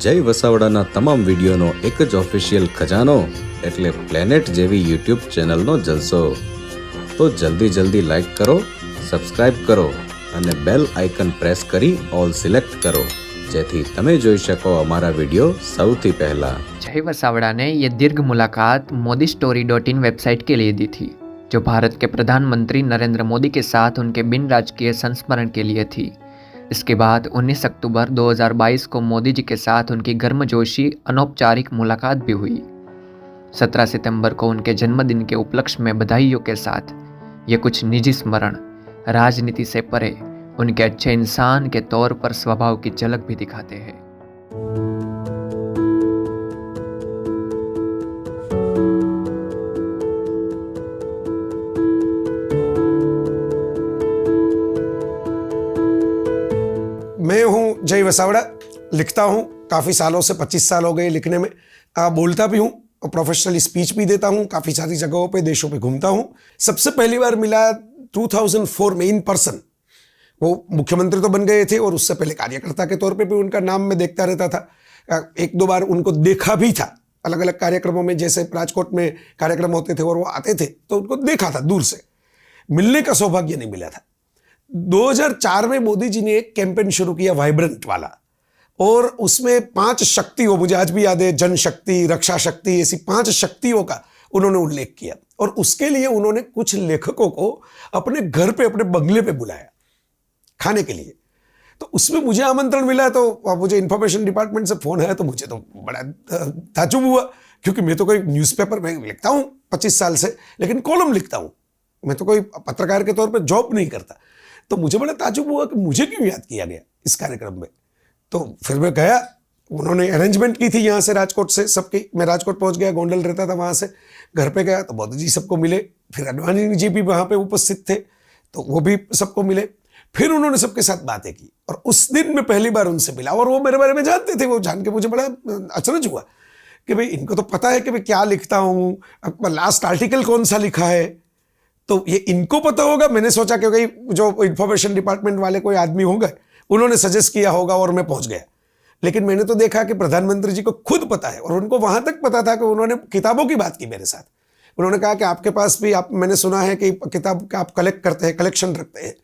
જય વસાવડાના તમામ વિડીયોનો એક જ ઓફિશિયલ ખજાનો એટલે પ્લેનેટ જેવી યુટ્યુબ ચેનલનો જલસો. તો જલ્દી લાઈક કરો, સબસ્ક્રાઇબ કરો અને બેલ આઇકન પ્રેસ કરી ઓલ સિલેક્ટ કરો જેથી તમે જોઈ શકો हमारा वीडियो સૌથી પહેલા. जय वसावड़ा ने ये दीर्घ मुलाकात ModiStory.in वेबसाइट के लिए दी थी, जो भारत के प्रधानमंत्री नरेंद्र मोदी के साथ उनके बिन राजकीय संस्मरण के लिए थी. इसके बाद 19 अक्टूबर 2022 को मोदी जी के साथ उनकी गर्मजोशी अनौपचारिक मुलाकात भी हुई. 17 सितंबर को उनके जन्मदिन के उपलक्ष्य में बधाइयों के साथ ये कुछ निजी स्मरण राजनीति से परे उनके अच्छे इंसान के तौर पर स्वभाव की झलक भी दिखाते हैं. मैं हूं जय वसावड़ा, लिखता हूं. काफ़ी सालों से 25 साल हो गए लिखने में. बोलता भी हूं और प्रोफेशनली स्पीच भी देता हूं. काफ़ी सारी जगहों पे देशों पे घूमता हूं. सबसे पहली बार मिला 2004 में इन पर्सन. वो मुख्यमंत्री तो बन गए थे और उससे पहले कार्यकर्ता के तौर पे भी उनका नाम मैं देखता रहता था. एक दो बार उनको देखा भी था अलग अलग कार्यक्रमों में, जैसे राजकोट में कार्यक्रम होते थे और वो आते थे तो उनको देखा था दूर से. मिलने का सौभाग्य नहीं मिला था. 2004 में मोदी जी ने एक कैंपेन शुरू किया वाइब्रेंट वाला, और उसमें 5 शक्तियों, मुझे आज भी याद है, जनशक्ति, रक्षा शक्ति, ऐसी 5 शक्तियों का उन्होंने उल्लेख किया. और उसके लिए उन्होंने कुछ लेखकों को अपने घर पे, अपने बंगले पे बुलाया खाने के लिए. तो उसमें मुझे आमंत्रण मिला. तो मुझे इंफॉर्मेशन डिपार्टमेंट से फोन आया तो मुझे तो बड़ा ताज्जुब हुआ, क्योंकि मैं तो कोई न्यूज़पेपर में लिखता हूँ 25 साल से, लेकिन कॉलम लिखता हूँ. मैं तो कोई पत्रकार के तौर पर जॉब नहीं करता. तो मुझे बड़ा ताज्जुब हुआ कि मुझे क्यों याद किया गया इस कार्यक्रम में. तो फिर मैं गया. उन्होंने अरेंजमेंट की थी यहाँ से, राजकोट से सबकी. मैं राजकोट पहुँच गया, गोंडल रहता था वहाँ से. घर पे गया तो मोदी जी सबको मिले. फिर अडवाणी जी भी वहाँ पे उपस्थित थे तो वो भी सबको मिले. फिर उन्होंने सबके साथ बातें की और उस दिन मैं पहली बार उनसे मिला. और वो मेरे बारे में जानते थे. वो जान के मुझे बड़ा अचरज हुआ कि भाई इनको तो पता है कि मैं क्या लिखता हूँ, लास्ट आर्टिकल कौन सा लिखा है, तो ये इनको पता होगा. मैंने सोचा कि भाई जो इंफॉर्मेशन डिपार्टमेंट वाले कोई आदमी होंगे, उन्होंने सजेस्ट किया होगा और मैं पहुंच गया. लेकिन मैंने तो देखा कि प्रधानमंत्री जी को खुद पता है, और उनको वहां तक पता था कि उन्होंने किताबों की बात की मेरे साथ. उन्होंने कहा कि आपके पास भी, आप, मैंने सुना है कि किताब का आप कलेक्ट करते हैं, कलेक्शन रखते हैं.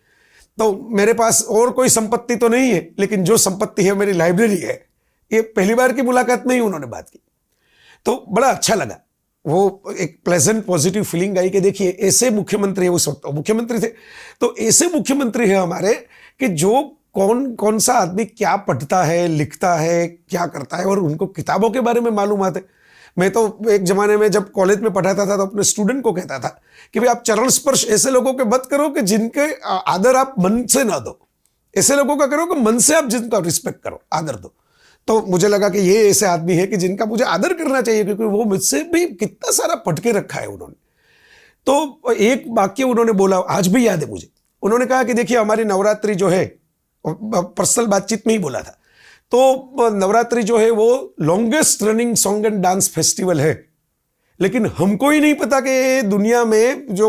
तो मेरे पास और कोई संपत्ति तो नहीं है, लेकिन जो संपत्ति है मेरी लाइब्रेरी है. ये पहली बार की मुलाकात में ही उन्होंने बात की तो बड़ा अच्छा लगा. वो एक प्लेजेंट पॉजिटिव फीलिंग आई कि देखिए ऐसे मुख्यमंत्री है. उस वक्त मुख्यमंत्री थे तो ऐसे मुख्यमंत्री है हमारे कि जो कौन सा आदमी क्या पढ़ता है, लिखता है, क्या करता है, और उनको किताबों के बारे में मालूमात है. मैं तो एक जमाने में जब कॉलेज में पढ़ाता था तो अपने स्टूडेंट को कहता था कि भाई आप चरण स्पर्श ऐसे लोगों के मत करो कि जिनके आदर आप मन से ना दो. ऐसे लोगों का करो कि मन से आप जिनका रिस्पेक्ट करो, आदर दो. तो मुझे लगा कि ये ऐसे आदमी है कि जिनका मुझे आदर करना चाहिए, क्योंकि वो मुझसे भी कितना सारा पढ़ के रखा है उन्होंने. तो एक वाक्य उन्होंने बोला, आज भी याद है मुझे. उन्होंने कहा कि देखिए हमारी नवरात्रि जो है, पर्सनल बातचीत में ही बोला था, तो नवरात्रि जो है वो longest running song and dance festival है. लेकिन हमको ही नहीं पता कि दुनिया में जो,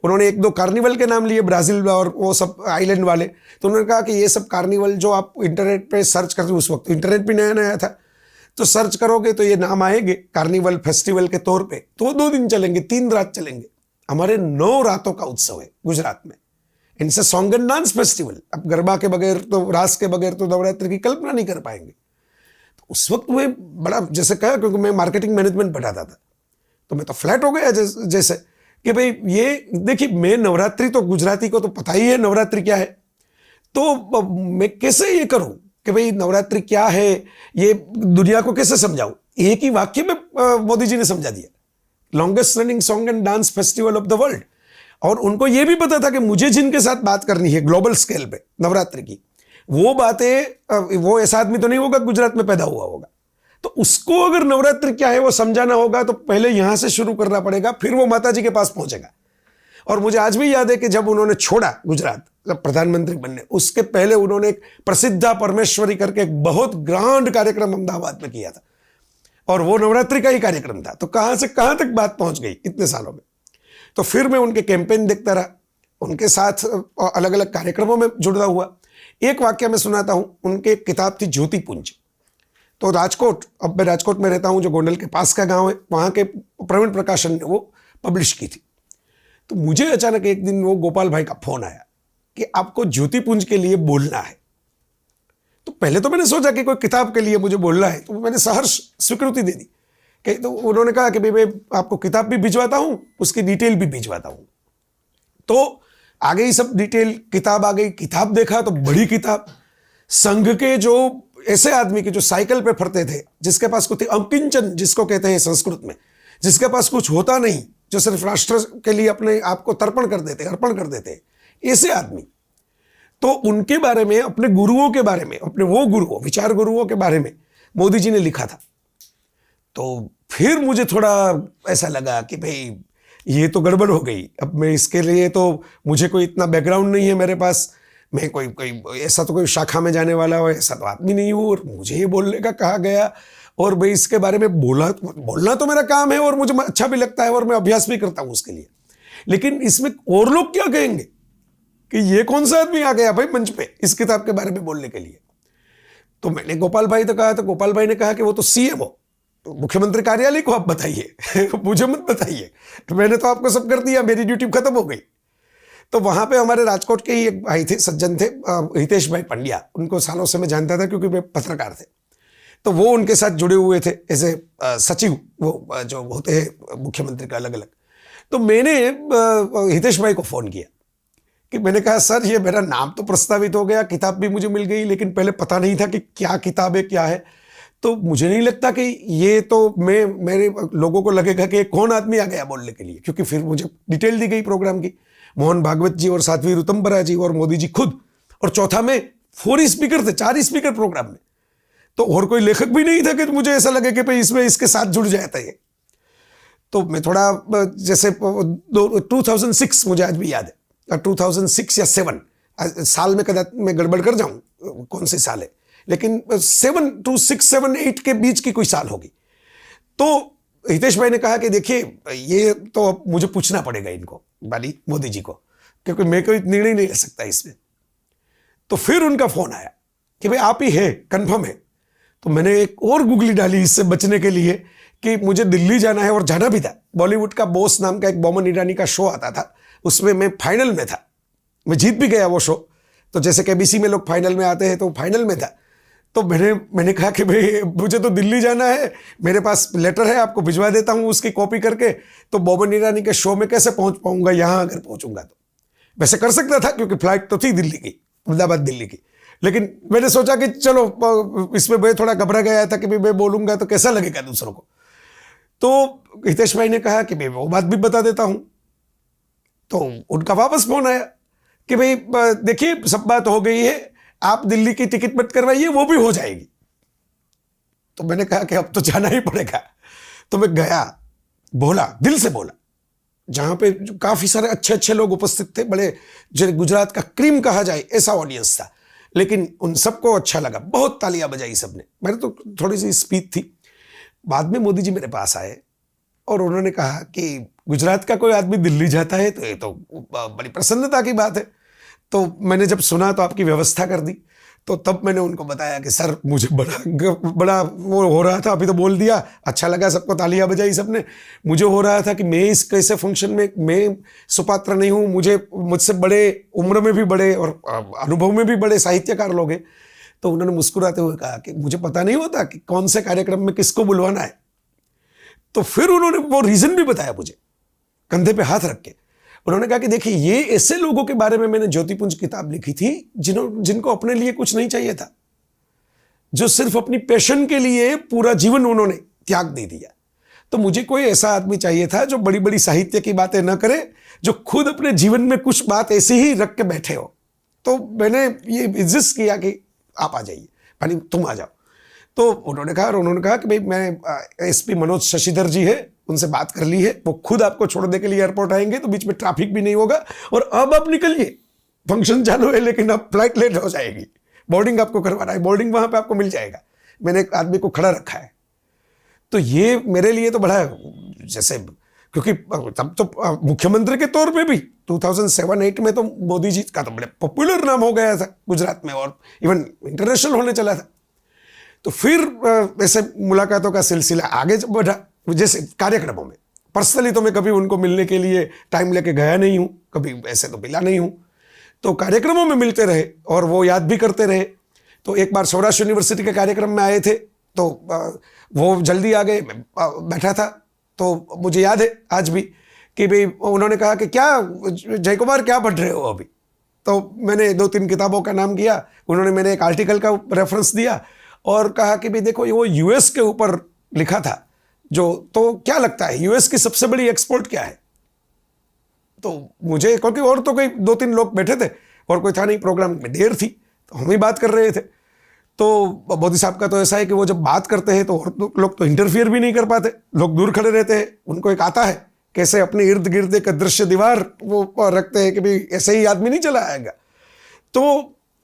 उन्होंने 1-2 कार्निवल के नाम लिए, ब्राजील और वो सब आइलैंड वाले. तो उन्होंने कहा कि ये सब कार्निवल जो आप इंटरनेट पे सर्च करते हो, उस वक्त इंटरनेट भी नया नया था, तो सर्च करोगे तो ये नाम आएंगे कार्निवल फेस्टिवल के तौर पे. तो 2 दिन चलेंगे, 3 रात चलेंगे. हमारे 9 रातों का उत्सव है गुजरात में. इनसे सॉन्ग एंड डांस फेस्टिवल. अब गरबा के बगैर तो, रास के बगैर तो नवरात्रि की कल्पना नहीं कर पाएंगे. तो उस वक्त मैं बड़ा, जैसे कहा, क्योंकि मैं मार्केटिंग मैनेजमेंट पढ़ाता था, तो मैं तो फ्लैट हो गया जैसे कि भाई ये देखिए, मैं नवरात्रि, तो गुजराती को तो पता ही है नवरात्रि क्या है, तो मैं कैसे ये करूं कि भाई नवरात्रि क्या है, ये दुनिया को कैसे समझाऊं. एक ही वाक्य में मोदी जी ने समझा दिया, longest running song and dance festival of the world. और उनको ये भी पता था कि मुझे जिनके साथ बात करनी है ग्लोबल स्केल पे नवरात्रि की, वो बातें, वो ऐसा आदमी तो नहीं होगा गुजरात में पैदा हुआ होगा. तो उसको अगर नवरात्रि क्या है वो समझाना होगा तो पहले यहां से शुरू करना पड़ेगा, फिर वो माता जी के पास पहुंचेगा. और मुझे आज भी याद है कि जब उन्होंने छोड़ा गुजरात, जब प्रधानमंत्री बनने, उसके पहले उन्होंने एक प्रसिद्धा परमेश्वरी करके एक बहुत ग्रांड कार्यक्रम अहमदाबाद में किया था, और वो नवरात्रि का ही कार्यक्रम था. तो कहां से कहां तक बात पहुंच गई इतने सालों में. तो फिर मैं उनके कैंपेन देखता रहा, उनके साथ अलग अलग कार्यक्रमों में जुड़ा हुआ. एक वाक्य मैं सुनाता हूं. उनके किताब थी ज्योति पुंज. तो राजकोट, अब मैं राजकोट में रहता हूँ, जो गोंडल के पास का गांव है, वहाँ के प्रवीण प्रकाशन ने वो पब्लिश की थी। तो मुझे अचानक एक दिन वो गोपाल भाई का फोन आया कि आपको ज्योतिपुंज के लिए बोलना है। तो पहले तो मैंने सोचा कि कोई किताब के लिए मुझे बोलना है, तो मैंने सहर्ष स्वीकृति दे दी कि, तो उन्होंने कहा कि भाई मैं आपको किताब भी भिजवाता हूँ, उसकी डिटेल भी भिजवाता हूँ। तो आ गई सब डिटेल, किताब आ गई, किताब देखा तो बड़ी किताब, संघ के जो ऐसे आदमी के जो साइकिल पे फरते थे, जिसके पास कुछ अकिंचन जिसको कहते हैं संस्कृत में, जिसके पास कुछ होता नहीं, जो सिर्फ राष्ट्र के लिए अपने आप को तर्पण कर देते, अर्पण कर देते, ऐसे आदमी। तो उनके बारे में, अपने गुरुओं के बारे में, अपने वो गुरुओं, विचार गुरुओं के बारे में मोदी जी ने लिखा था। तो फिर मुझे थोड़ा ऐसा लगा कि भाई ये तो गड़बड़ हो गई। अब मैं इसके लिए तो मुझे कोई इतना बैकग्राउंड नहीं है मेरे पास, मैं कोई ऐसा तो कोई शाखा में जाने वाला हो, ऐसा तो आदमी नहीं हूँ, और मुझे ये बोलने का कहा गया, और भाई इसके बारे में बोलना तो मेरा काम है और मुझे अच्छा भी लगता है और मैं अभ्यास भी करता हूँ उसके लिए, लेकिन इसमें और लोग क्या कहेंगे कि ये कौन सा आदमी आ गया भाई मंच पे इस किताब के बारे में बोलने के लिए। तो मैंने गोपाल भाई तो कहा, तो गोपाल भाई ने कहा कि वो तो सीएम हो, तो मुख्यमंत्री कार्यालय को आप बताइए मुझे मत बताइए, तो मैंने तो आपको सब कर दिया, मेरी ड्यूटी खत्म हो गई। तो वहां पे हमारे राजकोट के ही एक भाई थे, सज्जन थे, हितेश भाई पंड्या, उनको सालों से मैं जानता था क्योंकि वे पत्रकार थे। तो वो उनके साथ जुड़े हुए थे एज ए सचिव, वो जो होते हैं मुख्यमंत्री का अलग अलग। तो मैंने हितेश भाई को फ़ोन किया कि मैंने कहा सर ये मेरा नाम तो प्रस्तावित हो गया, किताब भी मुझे मिल गई, लेकिन पहले पता नहीं था कि क्या किताब है क्या है। तो मुझे नहीं लगता कि ये तो मेरे लोगों को लगेगा कि कौन आदमी आ गया बोलने के लिए, क्योंकि फिर मुझे डिटेल दी गई प्रोग्राम की, मोहन भागवत जी और साध्वी ऋतंबरा जी और मोदी जी खुद, और चौथा में 4 स्पीकर थे, 4 स्पीकर प्रोग्राम में। तो और कोई लेखक भी नहीं था कि मुझे ऐसा लगे कि भाई इसमें इसके साथ जुड़ जाता है। तो मैं थोड़ा जैसे 2006 मुझे आज भी याद है, 2006 या 7 साल में कदा मैं गड़बड़ कर जाऊं कौन से साल है, लेकिन 7 to 6, 7, 8 के बीच की कोई साल होगी। तो हितेश भाई ने कहा कि देखिए ये तो अब मुझे पूछना पड़ेगा इनको, वाली मोदी जी को, क्योंकि मैं कोई निर्णय नहीं ले सकता इसमें। तो फिर उनका फोन आया कि भाई आप ही है, कंफर्म है। तो मैंने एक और गूगली डाली इससे बचने के लिए कि मुझे दिल्ली जाना है, और जाना भी था। बॉलीवुड का बॉस नाम का एक बोमन ईरानी का शो आता था, उसमें मैं फाइनल में था, मैं जीत भी गया वो शो। तो जैसे केबीसी में लोग फाइनल में आते हैं, तो फाइनल में था। तो मैंने कहा कि भाई मुझे तो दिल्ली जाना है, मेरे पास लेटर है, आपको भिजवा देता हूँ उसकी कॉपी करके। तो बोमन ईरानी के शो में कैसे पहुंच पाऊंगा यहाँ, अगर पहुंचूंगा तो। वैसे कर सकता था क्योंकि फ्लाइट तो थी दिल्ली की, अहमदाबाद दिल्ली की, लेकिन मैंने सोचा कि चलो इसमें मैं थोड़ा घबरा गया था कि मैं बोलूंगा तो कैसा लगेगा दूसरों को। तो हितेश भाई ने कहा कि मैं वो बात भी बता देता हूं। तो उनका वापस फोन आया कि भाई देखिए सब बात हो गई है, आप दिल्ली की टिकट मत करवाइए, वो भी हो जाएगी। तो मैंने कहा कि अब तो जाना ही पड़ेगा। तो मैं गया, बोला, दिल से बोला, जहां पे काफी सारे अच्छे अच्छे लोग उपस्थित थे, बड़े जो गुजरात का क्रीम कहा जाए ऐसा ऑडियंस था, लेकिन उन सबको अच्छा लगा, बहुत तालियां बजाई सबने। मेरे तो थोड़ी सी स्पीच थी। बाद में मोदी जी मेरे पास आए और उन्होंने कहा कि गुजरात का कोई आदमी दिल्ली जाता है तो ये तो बड़ी प्रसन्नता की बात है। तो मैंने जब सुना तो आपकी व्यवस्था कर दी। तो तब मैंने उनको बताया कि सर मुझे बड़ा वो हो रहा था, अभी तो बोल दिया, अच्छा लगा, सबको तालियां बजाई सबने। मुझे हो रहा था कि मैं इस कैसे फंक्शन में मैं सुपात्र नहीं हूँ, मुझसे बड़े उम्र में भी बड़े और अनुभव में भी बड़े साहित्यकार लोग हैं। तो उन्होंने मुस्कुराते हुए कहा कि मुझे पता नहीं होता कि कौन से कार्यक्रम में किसको बुलवाना है। तो फिर उन्होंने वो रीजन भी बताया मुझे, कंधे पे हाथ रख के। उन्होंने कहा कि देखिए ये ऐसे लोगों के बारे में मैंने ज्योतिपुंज किताब लिखी थी जिनको अपने लिए कुछ नहीं चाहिए था, जो सिर्फ अपनी पैशन के लिए पूरा जीवन उन्होंने त्याग दे दिया। तो मुझे कोई ऐसा आदमी चाहिए था जो बड़ी बड़ी साहित्य की बातें न करे, जो खुद अपने जीवन में कुछ बात ऐसी ही रख के बैठे हो। तो मैंने ये इज्जत किया कि आप आ जाइए, यानी तुम आ जाओ। तो उन्होंने कहा कि भाई मैं एसपी मनोज शशिधर जी है, उनसे बात कर ली है, वो खुद आपको छोड़ने के लिए एयरपोर्ट आएंगे, तो बीच में ट्रैफिक भी नहीं होगा। और अब आप निकलिए, फंक्शन चालू है लेकिन अब फ्लाइट लेट हो जाएगी, बोर्डिंग आपको करवाना है, बोर्डिंग वहां पे आपको मिल जाएगा। मैंने एक आदमी को खड़ा रखा है। तो ये मेरे लिए तो बड़ा जैसे, क्योंकि तब तो मुख्यमंत्री के तौर पे भी 2007-8 में तो मोदी जी का तो बड़े पॉपुलर नाम हो गया था गुजरात में, और इवन इंटरनेशनल होने चला था। तो फिर ऐसे मुलाकातों का सिलसिला आगे बढ़ा। जैसे कार्यक्रमों में पर्सनली तो मैं कभी उनको मिलने के लिए टाइम लेके गया नहीं हूँ, कभी ऐसे तो मिला नहीं हूँ, तो कार्यक्रमों में मिलते रहे और वो याद भी करते रहे। तो एक बार सौराष्ट्र यूनिवर्सिटी के कार्यक्रम में आए थे, तो वो जल्दी आ गए, मैं बैठा था, तो मुझे याद है आज भी कि भाई उन्होंने कहा कि क्या जय कुमार क्या पढ़ रहे हो अभी। तो मैंने 2-3 किताबों का नाम किया, उन्होंने मैंने एक आर्टिकल का रेफरेंस दिया और कहा कि भाई देखो वो यूएस के ऊपर लिखा था जो, तो क्या लगता है यूएस की सबसे बड़ी एक्सपोर्ट क्या है। तो मुझे, क्योंकि और तो कोई 2-3 लोग बैठे थे और कोई था नहीं, प्रोग्राम में देर थी, तो हम ही बात कर रहे थे। तो मोदी साहब का तो ऐसा है कि वो जब बात करते हैं तो और लोग तो इंटरफियर भी नहीं कर पाते, लोग दूर खड़े रहते हैं, उनको एक आता है कैसे अपने इर्द गिर्द एक अदृश्य दीवार वो रखते हैं कि भाई ऐसे ही आदमी नहीं चला आएगा। तो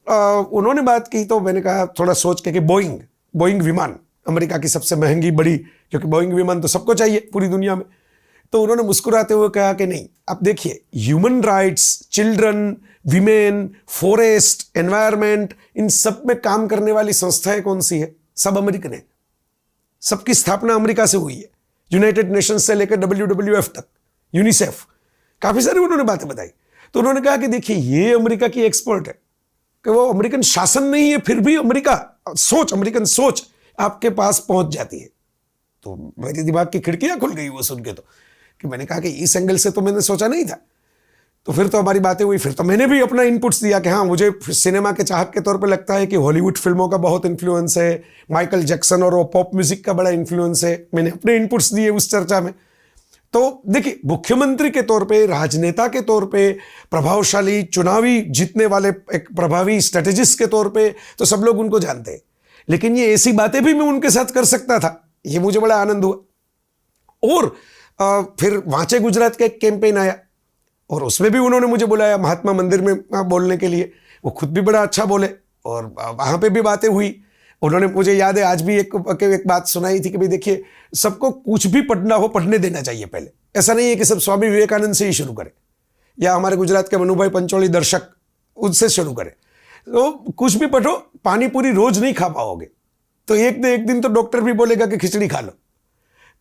उन्होंने बात की, तो मैंने कहा थोड़ा सोच के कि बोइंग विमान अमेरिका की सबसे महंगी बड़ी, क्योंकि बोइंग विमान तो सबको चाहिए पूरी दुनिया में। तो उन्होंने मुस्कुराते हुए कहा कि नहीं, आप देखिए human rights, children, women, forest, environment, इन सब में काम करने वाली संस्थाएं कौन सी है? सब अमेरिकन है, सबकी स्थापना अमेरिका से हुई है, यूनाइटेड नेशंस से लेकर WWF तक, यूनिसेफ, काफी सारी उन्होंने बातें बताई। तो उन्होंने कहा कि देखिए ये अमेरिका की एक्सपर्ट है, कि वो अमेरिकन शासन नहीं है फिर भी अमेरिकन सोच आपके पास पहुंच जाती है। तो मेरे दिमाग की खिड़कियां खुल गई वो सुन के, तो कि मैंने कहा कि इस एंगल से तो मैंने सोचा नहीं था। तो फिर तो हमारी बातें हुई, फिर तो मैंने भी अपना इनपुट्स दिया कि हाँ मुझे सिनेमा के चाहक के तौर पे लगता है कि हॉलीवुड फिल्मों का बहुत इन्फ्लुएंस है, माइकल जैक्सन और वो पॉप म्यूजिक का बड़ा इन्फ्लुएंस है। मैंने अपने इनपुट्स दिए उस चर्चा में। तो देखिए, मुख्यमंत्री के तौर पे, राजनेता के तौर पे, प्रभावशाली चुनावी जीतने वाले एक प्रभावी स्ट्रेटेजिस्ट के तौर पे तो सब लोग उनको जानते हैं, लेकिन ये ऐसी बातें भी मैं उनके साथ कर सकता था, ये मुझे बड़ा आनंद हुआ। और फिर वांचे गुजरात का एक कैंपेन आया और उसमें भी उन्होंने मुझे बुलाया महात्मा मंदिर में बोलने के लिए। वो खुद भी बड़ा अच्छा बोले और वहाँ पे भी बातें हुई। उन्होंने, मुझे याद है आज भी एक बात सुनाई थी कि भाई देखिए, सबको कुछ भी पढ़ना हो पढ़ने देना चाहिए पहले। ऐसा नहीं है कि सब स्वामी विवेकानंद से ही शुरू करें या हमारे गुजरात के मनुभाई पंचोली दर्शक उनसे शुरू करें। तो कुछ भी पढ़ो, पानी पूरी रोज नहीं खा पाओगे, तो एक दिन तो डॉक्टर भी बोलेगा कि खिचड़ी खा लो।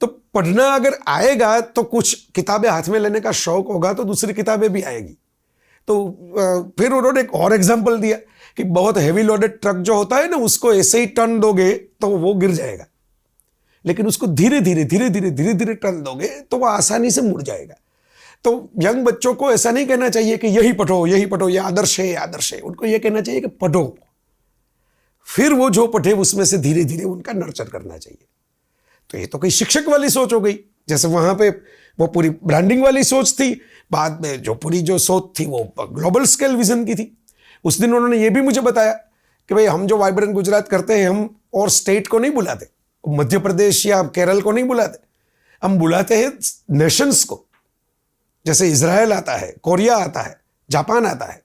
तो पढ़ना अगर आएगा तो कुछ किताबें हाथ में लेने का शौक होगा तो दूसरी किताबें भी आएगी। तो फिर उन्होंने एक और एग्जांपल दिया कि बहुत हैवी लोडेड ट्रक जो होता है ना, उसको ऐसे ही टर्न दोगे तो वो गिर जाएगा, लेकिन उसको धीरे धीरे टर्न दोगे तो वो आसानी से मुड़ जाएगा। तो यंग बच्चों को ऐसा नहीं कहना चाहिए कि यही पढ़ो ये आदर्श है। उनको ये कहना चाहिए कि पढ़ो, फिर वो जो पढ़े उसमें से धीरे धीरे उनका नर्चर करना चाहिए। तो ये तो कोई शिक्षक वाली सोच हो गई, जैसे वहां पे वो पूरी ब्रांडिंग वाली सोच थी। बाद में जो पूरी जो सोच थी वो ग्लोबल स्केल विजन की थी। उस दिन उन्होंने ये भी मुझे बताया कि भाई हम जो वाइब्रेंट गुजरात करते हैं, हम और स्टेट को नहीं बुलाते, मध्य प्रदेश या केरल को नहीं बुलाते, हम बुलाते हैं नेशंस को। जैसे इजराइल आता है, कोरिया आता है, जापान आता है।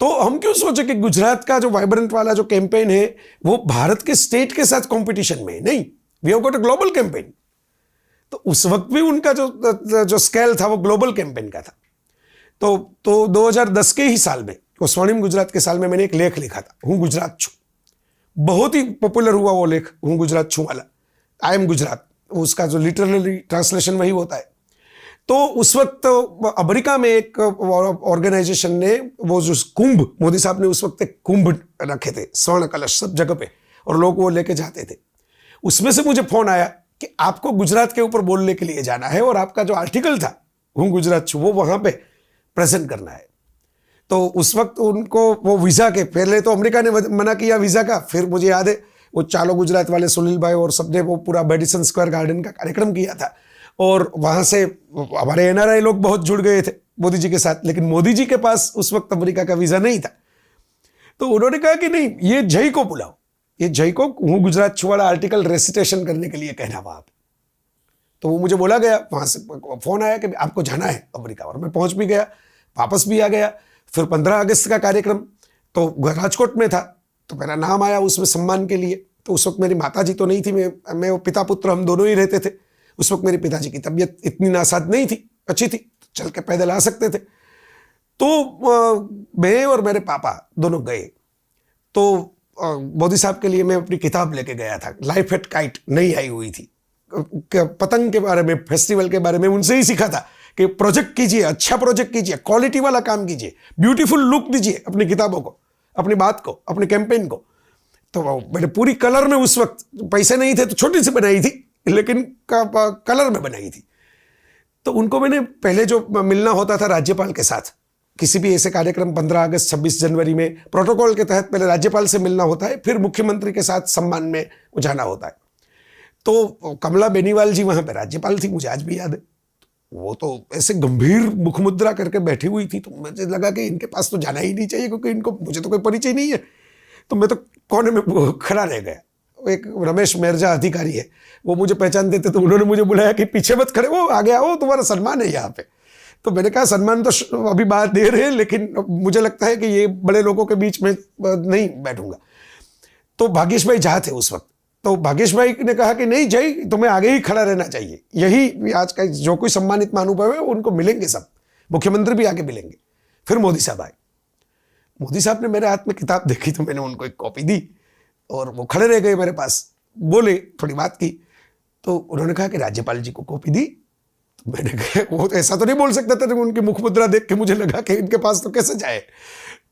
तो हम क्यों सोचे कि गुजरात का जो वाइब्रेंट वाला जो कैंपेन है वो भारत के स्टेट के साथ कंपटीशन में है? नहीं, we have got a global campaign. तो उस वक्त भी उनका जो स्केल था वो ग्लोबल कैंपेन का था। तो 2010 के ही साल में, वो स्वर्णिम गुजरात के साल में, मैंने एक लेख लिखा था, हूँ गुजरात छू। बहुत ही पॉपुलर हुआ वो लेख, हूँ गुजरात छू वाला, आई एम गुजरात, उसका जो लिटरली ट्रांसलेशन वही होता है। तो उस वक्त अमेरिका में एक ऑर्गेनाइजेशन ने वो जो कुंभ, मोदी साहब ने उस वक्त एक कुंभ रखे थे, स्वर्ण कलश सब जगह पे, और लोग वो लेके जाते थे। उसमें से मुझे फोन आया कि आपको गुजरात के ऊपर बोलने के लिए जाना है और आपका जो आर्टिकल था हूँ गुजरात छू वो वहां पे प्रेजेंट करना है। तो उस वक्त उनको वो वीजा के, पहले तो अमेरिका ने मना किया वीजा का, फिर मुझे याद है वो चालो गुजरात वाले सुनील भाई और सबने वो पूरा मेडिसन स्क्वायर गार्डन का कार्यक्रम किया था और वहां से हमारे एनआरआई लोग बहुत जुड़ गए थे मोदी जी के साथ। लेकिन मोदी जी के पास उस वक्त अमेरिका का वीजा नहीं था। तो उन्होंने कहा कि नहीं, ये जय को बुलाओ, ये जय को हूँ गुजरात छू वाला आर्टिकल रेसिटेशन करने के लिए कहना वहां पे। तो वो मुझे बोला गया, वहां से फोन आया कि आपको जाना है अमेरिका, और मैं पहुंच भी गया, वापस भी आ गया। फिर 15 अगस्त का कार्यक्रम तो राजकोट में था, तो मेरा नाम आया उसमें सम्मान के लिए। तो उस वक्त मेरी माता जी तो नहीं थी, मैं पिता पुत्र हम दोनों ही रहते थे। उस वक्त मेरे पिताजी की तबीयत इतनी नासाज नहीं थी, अच्छी थी, चल के पैदल आ सकते थे। तो मैं और मेरे पापा दोनों गए। तो मोदी साहब के लिए मैं अपनी किताब लेके गया था, लाइफ एट काइट नई आई हुई थी, पतंग के बारे में, फेस्टिवल के बारे में उनसे ही सीखा था कि प्रोजेक्ट कीजिए, अच्छा प्रोजेक्ट कीजिए, क्वालिटी वाला काम कीजिए, ब्यूटीफुल लुक दीजिए अपनी किताबों को, अपनी बात को, अपने कैंपेन को। तो मैंने पूरी कलर में, उस वक्त पैसे नहीं थे तो छोटी सी बनाई थी, लेकिन कलर में बनाई थी। तो उनको मैंने पहले जो मिलना होता था राज्यपाल के साथ, किसी भी ऐसे कार्यक्रम 15 अगस्त 26 जनवरी में प्रोटोकॉल के तहत पहले राज्यपाल से मिलना होता है, फिर मुख्यमंत्री के साथ सम्मान में जाना होता है। तो कमला बेनीवाल जी वहां पे राज्यपाल थी, मुझे आज भी याद है। वो तो ऐसे गंभीर मुखमुद्रा करके बैठी हुई थी, तो मुझे लगा कि इनके पास तो जाना ही नहीं चाहिए, क्योंकि इनको, मुझे तो कोई परिचय नहीं है। तो मैं तो कोने में खड़ा रह गया। एक रमेश मेरजा अधिकारी है, वो मुझे पहचानते थे, तो उन्होंने मुझे बुलाया कि पीछे मत खड़े हो, आगे आओ, तुम्हारा सम्मान है यहाँ पे। तो मैंने कहा सम्मान तो अभी बात दे रहे हैं, लेकिन मुझे लगता है कि ये बड़े लोगों के बीच में नहीं बैठूंगा। तो भागेश भाई जहाँ थे उस वक्त, तो भागेश भाई ने कहा कि नहीं जय, तुम्हें आगे ही खड़ा रहना चाहिए, यही आज का जो कोई सम्मानित महानुभाव है उनको मिलेंगे सब, मुख्यमंत्री भी आगे मिलेंगे। फिर मोदी साहब आए। मोदी साहब ने मेरे हाथ में किताब देखी, तो मैंने उनको एक कॉपी दी और वो खड़े रह गए मेरे पास, बोले, थोड़ी बात की। तो उन्होंने कहा कि राज्यपाल जी को कॉपी दी। तो मैंने कहा वो तो ऐसा तो नहीं बोल सकता था, उनकी मुखमुद्रा देख के मुझे लगा कि इनके पास तो कैसे जाए।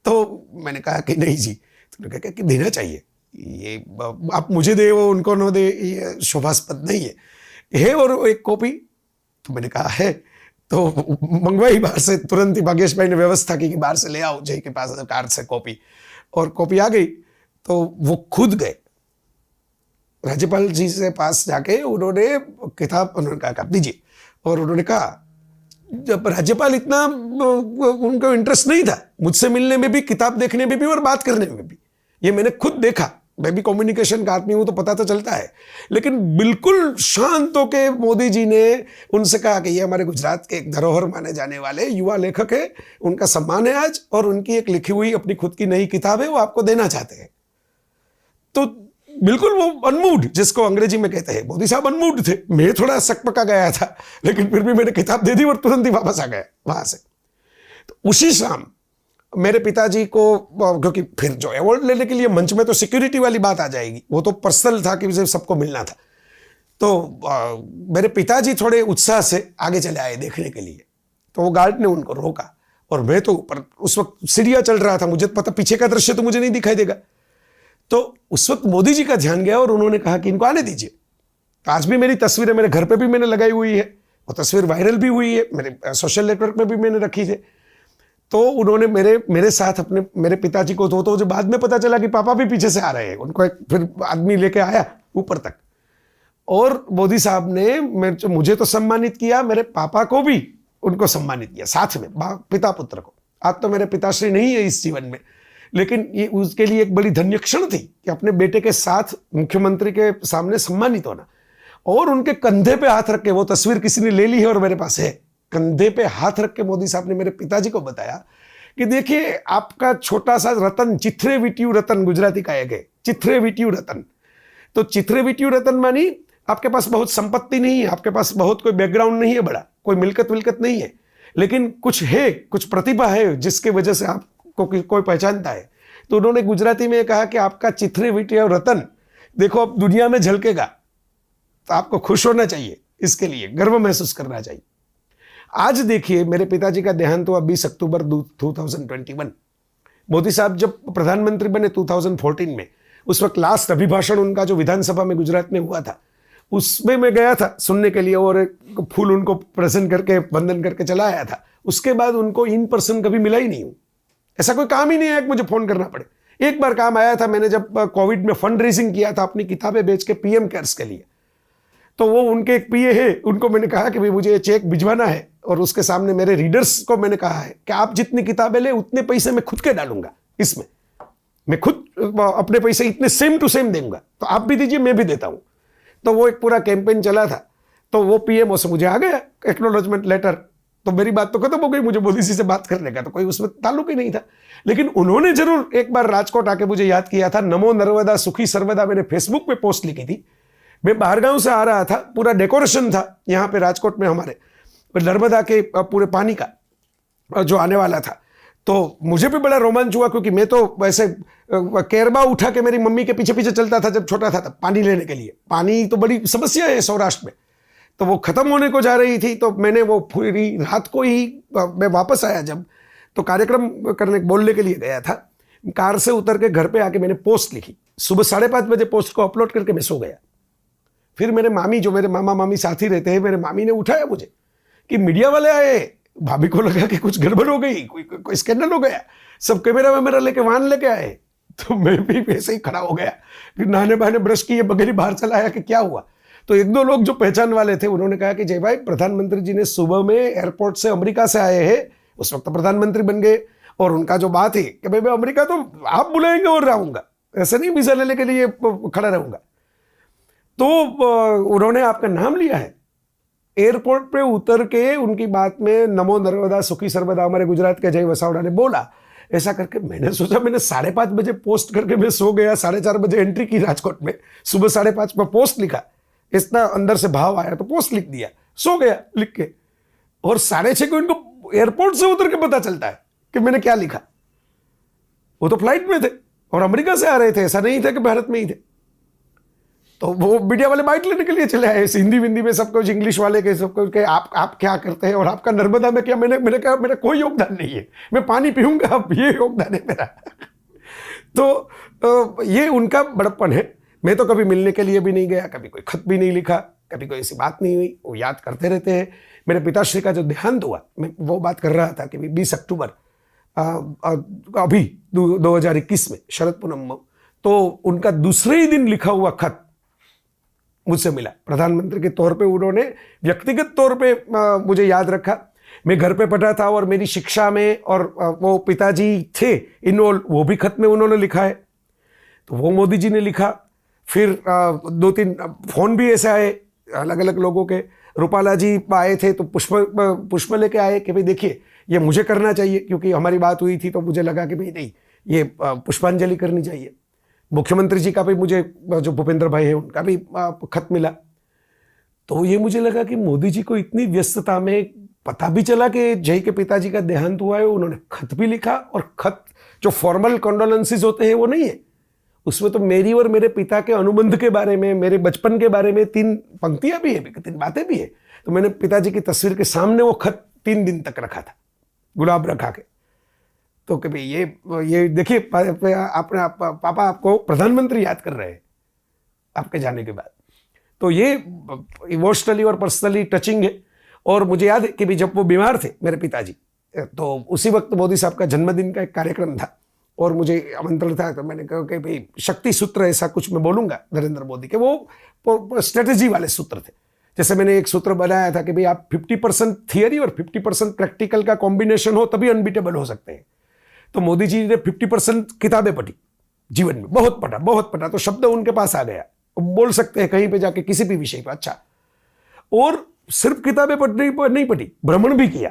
तो मैंने कहा कि नहीं जी। तो उन्होंने कहा कि देना चाहिए, ये आप मुझे दे वो उनको न दे, ये शोभास्पद नहीं है और एक कॉपी। तो मैंने कहा है, तो मंगवाई बाहर से, तुरंत ही भागेश भाई ने व्यवस्था की कि बाहर से ले आओ जय के पास कार से कॉपी, और कॉपी आ गई। तो वो खुद गए राज्यपाल जी से पास जाके, उन्होंने किताब, उन्होंने कहा आप दीजिए, और उन्होंने कहा, जब राज्यपाल इतना उनको इंटरेस्ट नहीं था मुझसे मिलने में भी, किताब देखने में भी और बात करने में भी, ये मैंने खुद देखा। मैं भी कम्युनिकेशन का आदमी हूं तो पता तो चलता है, लेकिन बिल्कुल शांत होके मोदी जी ने उनसे कहा कि ये हमारे गुजरात के एक धरोहर माने जाने वाले युवा लेखक है, उनका सम्मान है आज, और उनकी एक लिखी हुई अपनी खुद की नई किताब है, वो आपको देना चाहते हैं। तो बिल्कुल वो अनमूड, जिसको अंग्रेजी में कहते हैं, मोदी साहब अनमूड थे। मैं थोड़ा सकपका गया था, लेकिन फिर भी मैंने किताब दे दी और तुरंत ही वापस आ गया वहां से। तो उसी शाम मेरे पिताजी को, क्योंकि फिर जो अवार्ड लेने के लिए मंच में तो सिक्योरिटी वाली बात आ जाएगी, वो तो पर्सनल था कि मुझे सबको मिलना था। तो मेरे पिताजी थोड़े उत्साह से आगे चले आए देखने के लिए। तो वो गार्ड ने उनको रोका, और मैं तो ऊपर, उस वक्त सीढ़ियां चल रहा था, मुझे पता पीछे का दृश्य तो मुझे नहीं दिखाई देगा। तो उस वक्त मोदी जी का ध्यान गया और उन्होंने कहा कि इनको आने दीजिए। तो आज भी मेरी तस्वीरें मेरे घर पे भी मैंने लगाई हुई है, वो तस्वीर वायरल भी हुई है, मेरे सोशल नेटवर्क में भी मैंने रखी थी। तो उन्होंने मेरे साथ मेरे पिताजी को, तो जो बाद में पता चला कि पापा भी पीछे से आ रहे हैं, उनको एक फिर आदमी लेके आया ऊपर तक, और मोदी साहब ने मुझे तो सम्मानित किया, मेरे पापा को भी उनको सम्मानित किया साथ में, पिता पुत्र को। आज तो मेरे पिताश्री नहीं है इस जीवन में, लेकिन ये उसके लिए एक बड़ी धन्य क्षण थी कि अपने बेटे के साथ मुख्यमंत्री के सामने सम्मानित होना, और उनके कंधे पे हाथ रख के, वो तस्वीर किसी ने ले ली है और मेरे पास है, कंधे पे हाथ रख के मोदी साहब ने मेरे पिताजी को बताया कि देखिए आपका छोटा सा रतन, चिथरे विट्यू रतन, गुजराती का एक है, चिथरे विट्यू रतन। तो चिथरे विट्यू रतन मानी आपके पास बहुत संपत्ति नहीं है, आपके पास बहुत कोई बैकग्राउंड नहीं है बड़ा, कोई मिलकत विलकत नहीं है, लेकिन कुछ है, कुछ प्रतिभा है जिसके वजह से आपको कोई पहचानता है। तो उन्होंने गुजराती में कहा कि आपका चिथरे विट्यू रतन देखो अब दुनिया में झलकेगा, तो आपको खुश होना चाहिए, इसके लिए गर्व महसूस करना चाहिए। आज देखिए मेरे पिताजी का देहांत हुआ 20 अक्टूबर 2021। मोदी साहब जब प्रधानमंत्री बने 2014 में, उस वक्त लास्ट अभिभाषण उनका जो विधानसभा में गुजरात में हुआ था, उसमें मैं गया था सुनने के लिए, और एक फूल उनको प्रेजेंट करके वंदन करके चला आया था। उसके बाद उनको इन पर्सन कभी मिला ही नहीं हूं, ऐसा कोई काम ही नहीं है कि मुझे फोन करना पड़े। एक बार काम आया था, मैंने जब कोविड में फंड रेजिंग किया था अपनी किताबें बेच के पीएम केयर्स के लिए, तो वो उनके एक पीए है, उनको मैंने कहा कि भाई मुझे ये चेक भिजवाना है, और उसके सामने मेरे रीडर्स को मैंने कहा है कि आप जितनी किताबें ले उतने पैसे मैं खुद के डालूंगा, इसमें मैं खुद अपने पैसे इतने सेम टू सेम दूंगा, तो आप भी दीजिए मैं भी देता हूं। तो वो एक पूरा कैंपेन चला था। तो वो पीएमओ से मुझे आ गया एक्नॉलेजमेंट लेटर, तो मेरी बात तो खत्म हो गई, मुझे मोदी जी से बात करने का तो कोई उसमें ताल्लुक ही नहीं था। लेकिन उन्होंने जरूर एक बार राजकोट आके मुझे याद किया था, नमो नर्मदा सुखी सर्वदा मैंने फेसबुक पे पोस्ट लिखी थी। मैं बाहरगांव से आ रहा था, पूरा डेकोरेशन था यहाँ पे राजकोट में हमारे नर्मदा के पूरे पानी का जो आने वाला था। तो मुझे भी बड़ा रोमांच हुआ, क्योंकि मैं तो वैसे केरबा उठा के मेरी मम्मी के पीछे पीछे चलता था जब छोटा था, तब पानी लेने के लिए। पानी तो बड़ी समस्या है सौराष्ट्र में, तो वो खत्म होने को जा रही थी, तो मैंने वो पूरी रात को ही, मैं वापस आया जब, तो कार्यक्रम बोलने के लिए गया था, कार से उतर के घर पे आके मैंने पोस्ट लिखी। सुबह 5:30 बजे पोस्ट को अपलोड करके मैं सो गया। फिर मेरे मामी, जो मेरे मामा मामी साथी रहते हैं, मेरे मामी ने उठाया मुझे कि मीडिया वाले आए। भाभी को लगा कि कुछ गड़बड़ हो गई, कोई स्कैंडल हो गया, सब कैमरा में मेरा लेके वाहन लेके आए। तो मैं भी वैसे ही खड़ा हो गया, फिर नहाने बहाने ब्रश किए बगैर ही बाहर चला आया कि क्या हुआ। तो 1-2 लोग जो पहचान वाले थे उन्होंने कहा कि जय भाई, प्रधानमंत्री जी ने सुबह में एयरपोर्ट से अमेरिका से आए हैं, उस वक्त प्रधानमंत्री बन गए, और उनका जो बात है कि भाई मैं अमेरिका तो आप बुलाएंगे और रहूंगा, ऐसे नहीं वीजा लेने के लिए खड़ा रहूंगा। तो उन्होंने आपका नाम लिया है। एयरपोर्ट पे उतर के उनकी बात में नमो नर्मदा सुखी सर्वदा, हमारे गुजरात के जय वसावड़ा ने बोला। ऐसा करके मैंने सोचा, मैंने 5:30 बजे पोस्ट करके मैं सो गया, 4:30 बजे एंट्री की राजकोट में, सुबह 5:30 पर पोस्ट लिखा, इतना अंदर से भाव आया तो पोस्ट लिख दिया, सो गया लिख के, और 6:30 को इनको एयरपोर्ट से उतर के पता चलता है कि मैंने क्या लिखा। वो तो फ्लाइट में थे और अमेरिका से आ रहे थे, ऐसा नहीं था कि भारत में ही थे। तो वो मीडिया वाले बाइट लेने के लिए चले आए, हिंदी विंदी में सब कुछ, इंग्लिश वाले के सब कुछ, आप क्या करते हैं और आपका नर्मदा में क्या। मैंने कहा मेरा कोई योगदान नहीं है, मैं पानी पीऊंगा, अब ये योगदान है मेरा। तो ये उनका बड़प्पन है। मैं तो कभी मिलने के लिए भी नहीं गया, कभी कोई खत भी नहीं लिखा, कभी कोई ऐसी बात नहीं हुई। वो याद करते रहते हैं। मेरे पिताश्री का जो देहांत हुआ, मैं वो बात कर रहा था कि 20 अक्टूबर अभी 2021 में, शरद पूनम, तो उनका दूसरे ही दिन लिखा हुआ खत मुझसे मिला। प्रधानमंत्री के तौर पे उन्होंने व्यक्तिगत तौर पे मुझे याद रखा। मैं घर पे पढ़ा था और मेरी शिक्षा में, और वो पिताजी थे इन्वॉल्व, वो भी खत में उन्होंने लिखा है। तो वो मोदी जी ने लिखा। फिर 2-3 फोन भी ऐसे आए अलग अलग लोगों के। रूपाला जी आए थे तो पुष्प लेके आए कि भाई देखिए ये मुझे करना चाहिए, क्योंकि हमारी बात हुई थी, तो मुझे लगा कि भाई नहीं, ये पुष्पांजलि करनी चाहिए। मुख्यमंत्री जी का भी मुझे, जो भूपेंद्र भाई है, उनका भी खत मिला। तो ये मुझे लगा कि मोदी जी को इतनी व्यस्तता में पता भी चला कि जय के पिताजी का देहांत हुआ है, उन्होंने खत भी लिखा। और खत जो फॉर्मल कंडोलेंसेस होते हैं वो नहीं है, उसमें तो मेरी और मेरे पिता के अनुबंध के बारे में, मेरे बचपन के बारे में 3 पंक्तियां भी है, 3 बातें भी है। तो मैंने पिताजी की तस्वीर के सामने वो खत 3 दिन तक रखा था, गुलाब रखा के। तो कभी ये देखिए, अपने पापा आपको प्रधानमंत्री याद कर रहे हैं आपके जाने के बाद। तो ये इमोशनली और पर्सनली टचिंग है। और मुझे याद है कि भी जब वो बीमार थे मेरे पिताजी, तो उसी वक्त मोदी साहब का जन्मदिन का एक कार्यक्रम था और मुझे आमंत्रण था। तो मैंने कहा कि भाई शक्ति सूत्र ऐसा कुछ मैं बोलूंगा नरेंद्र मोदी के, वो स्ट्रेटेजी वाले सूत्र थे। जैसे मैंने एक सूत्र बनाया था कि भाई आप 50% थियरी और 50% प्रैक्टिकल का कॉम्बिनेशन हो तभी अनबीटेबल हो सकते हैं। तो मोदी जी ने 50% किताबें पढ़ी जीवन में, बहुत पढ़ा, तो शब्द उनके पास आ गया, बोल सकते हैं कहीं पे जाके किसी भी विषय पर। अच्छा, और सिर्फ किताबें नहीं पढ़ी, भ्रमण भी किया